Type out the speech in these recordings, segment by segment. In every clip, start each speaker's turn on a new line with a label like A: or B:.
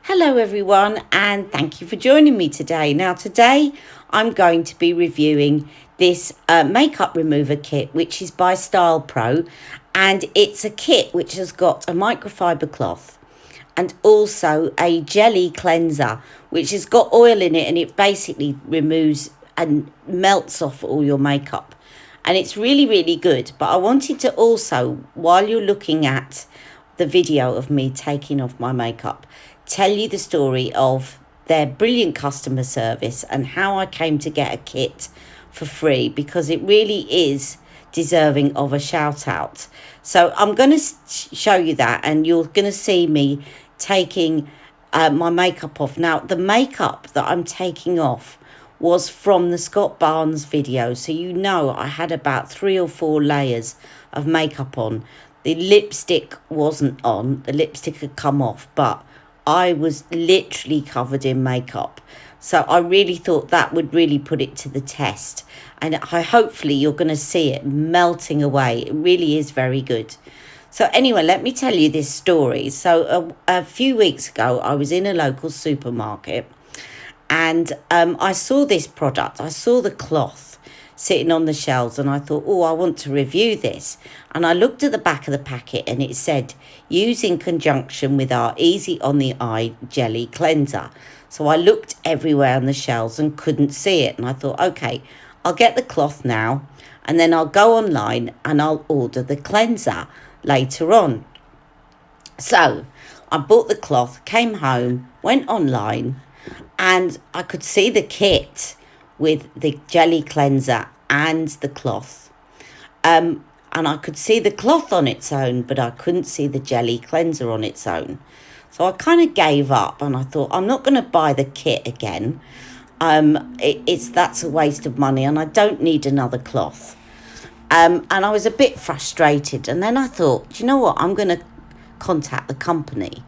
A: Hello everyone, and thank you for joining me today. Now today I'm going to be reviewing this makeup remover kit, which is by Style Pro, and it's a kit which has got a microfiber cloth and also a jelly cleanser which has got oil in it, and it basically removes and melts off all your makeup, and it's really good. But I wanted to also, while you're looking at the video of me taking off my makeup, tell you the story of their brilliant customer service and how I came to get a kit for free, because it really is deserving of a shout out. So I'm going to show you that, and you're going to see me taking my makeup off. Now, the makeup that I'm taking off was from the Scott Barnes video, so you know I had about 3 or 4 layers of makeup on. The lipstick wasn't on, the lipstick had come off, but I was literally covered in makeup. So I really thought that would really put it to the test, and hopefully you're going to see it melting away. It really is very good. So anyway, let me tell you this story. So a few weeks ago, I was in a local supermarket, and I saw this product. I saw the cloth sitting on the shelves, and I thought, oh, I want to review this. And I looked at the back of the packet, and it said, use in conjunction with our easy on the eye jelly cleanser. So I looked everywhere on the shelves and couldn't see it, and I thought, okay, I'll get the cloth now, and then I'll go online and I'll order the cleanser later on. So I bought the cloth, came home, went online, and I could see the kit with the jelly cleanser and the cloth. And I could see the cloth on its own, but I couldn't see the jelly cleanser on its own. So I kind of gave up, and I thought, I'm not going to buy the kit again. That's a waste of money, and I don't need another cloth. And I was a bit frustrated. And then I thought, do you know what? I'm going to contact the company,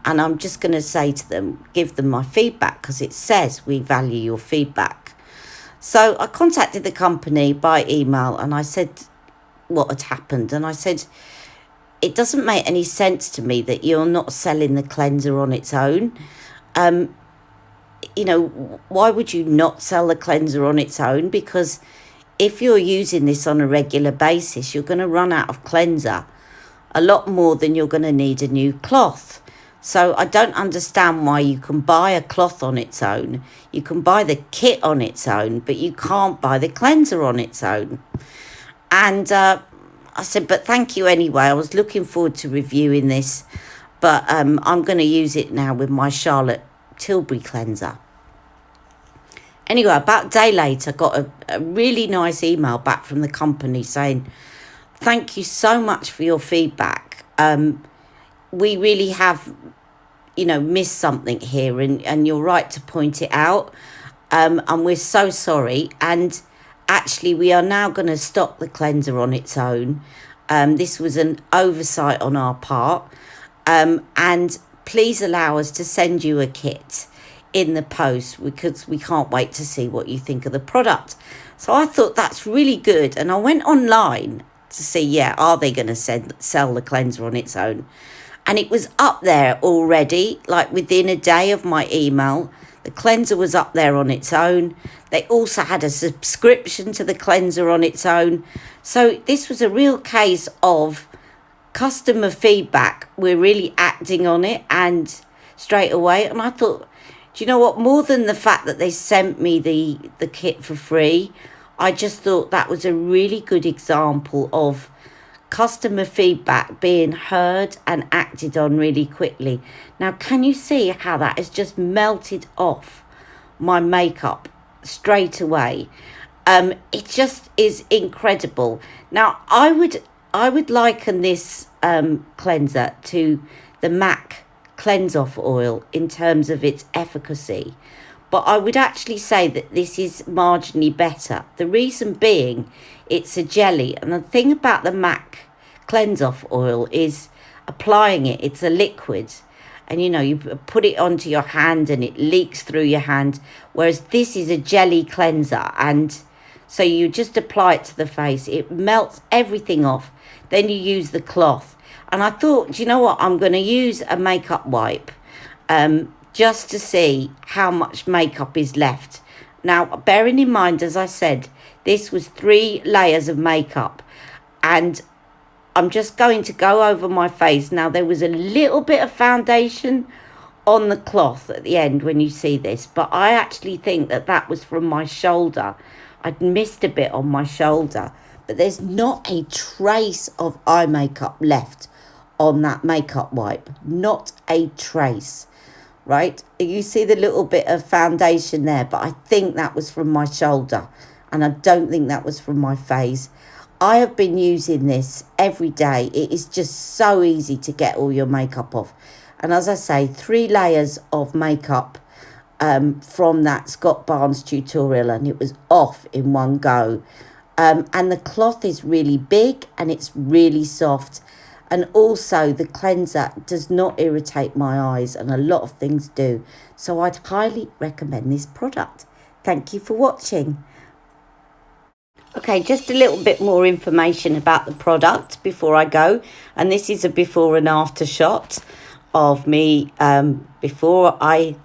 A: and I'm just going to say to them, give them my feedback, because it says we value your feedback. So I contacted the company by email, and I said what had happened. And I said, it doesn't make any sense to me that you're not selling the cleanser on its own. Why would you not sell the cleanser on its own? Because if you're using this on a regular basis, you're going to run out of cleanser a lot more than you're going to need a new cloth. So I don't understand why you can buy a cloth on its own, you can buy the kit on its own, but you can't buy the cleanser on its own. And I said, but thank you anyway. I was looking forward to reviewing this, but I'm going to use it now with my Charlotte Tilbury cleanser. Anyway, about a day later, I got a really nice email back from the company saying, thank you so much for your feedback. We really have, missed something here, and you're right to point it out. And we're so sorry. And actually, we are now going to stock the cleanser on its own. This was an oversight on our part. And please allow us to send you a kit in the post, because we can't wait to see what you think of the product. So I thought that's really good. And I went online to see, are they going to sell the cleanser on its own? And it was up there already, like within a day of my email. The cleanser was up there on its own. They also had a subscription to the cleanser on its own. So this was a real case of customer feedback. We're really acting on it, and straight away. And I thought, do you know what? More than the fact that they sent me the kit for free, I just thought that was a really good example of customer feedback being heard and acted on really quickly. Now, can you see how that has just melted off my makeup straight away? It just is incredible. Now, I would liken this cleanser to the MAC Cleanse Off Oil in terms of its efficacy, but I would actually say that this is marginally better. The reason being, it's a jelly, and the thing about the MAC Cleanse Off Oil is applying it. It's a liquid, and you put it onto your hand and it leaks through your hand, whereas this is a jelly cleanser, and so you just apply it to the face. It melts everything off. Then you use the cloth, and I thought, do you know what, I'm going to use a makeup wipe, just to see how much makeup is left. Now, bearing in mind, as I said, this was 3 layers of makeup, and I'm just going to go over my face. Now, there was a little bit of foundation on the cloth at the end when you see this, but I actually think that that was from my shoulder. I'd missed a bit on my shoulder, but there's not a trace of eye makeup left on that makeup wipe. Not a trace, right? You see the little bit of foundation there, but I think that was from my shoulder, and I don't think that was from my face. I have been using this every day. It is just so easy to get all your makeup off. And as I say, 3 layers of makeup from that Scott Barnes tutorial, and it was off in one go. And the cloth is really big and it's really soft. And also the cleanser does not irritate my eyes, and a lot of things do. So I'd highly recommend this product. Thank you for watching. Okay, just a little bit more information about the product before I go. And this is a before and after shot of me before I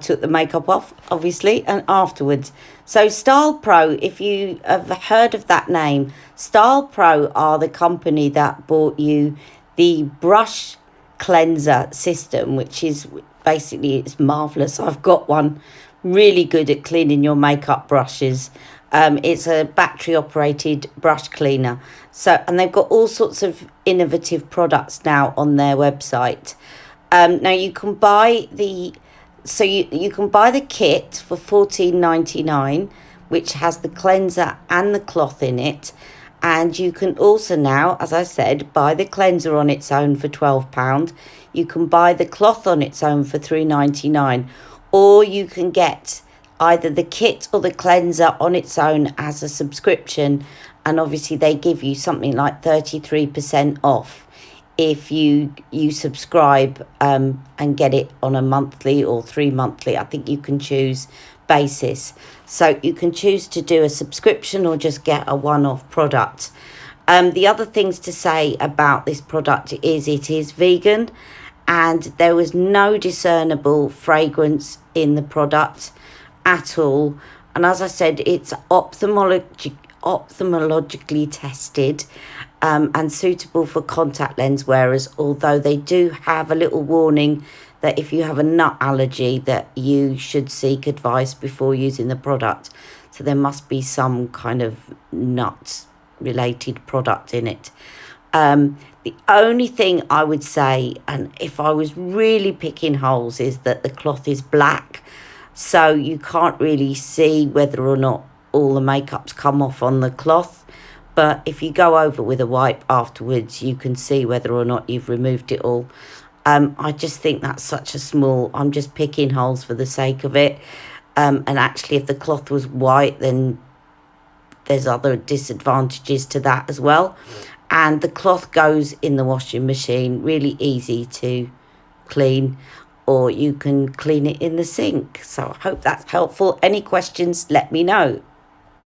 A: took the makeup off, obviously, and afterwards. So Style Pro, if you have heard of that name, Style Pro are the company that bought you the brush cleanser system, which is basically, it's marvellous. I've got one, really good at cleaning your makeup brushes. It's a battery operated brush cleaner. So, and they've got all sorts of innovative products now on their website. Now you can buy the, so you can buy the kit for $14.99, which has the cleanser and the cloth in it. And you can also now, as I said, buy the cleanser on its own for £12. You can buy the cloth on its own for $3.99, or you can get either the kit or the cleanser on its own as a subscription, and obviously they give you something like 33% off if you subscribe and get it on a monthly or 3 monthly, I think you can choose, basis. So you can choose to do a subscription or just get a one-off product. The other things to say about this product is it is vegan, and there was no discernible fragrance in the product at all. And as I said, it's ophthalmologically tested and suitable for contact lens wearers, although they do have a little warning that if you have a nut allergy that you should seek advice before using the product. So there must be some kind of nut related product in it. The only thing I would say, and if I was really picking holes, is that the cloth is black, so you can't really see whether or not all the makeup's come off on the cloth. But if you go over with a wipe afterwards, you can see whether or not you've removed it all. I just think that's such a small, I'm just picking holes for the sake of it. And actually, if the cloth was white, then there's other disadvantages to that as well. And the cloth goes in the washing machine, really easy to clean, or you can clean it in the sink. So I hope that's helpful. Any questions, let me know.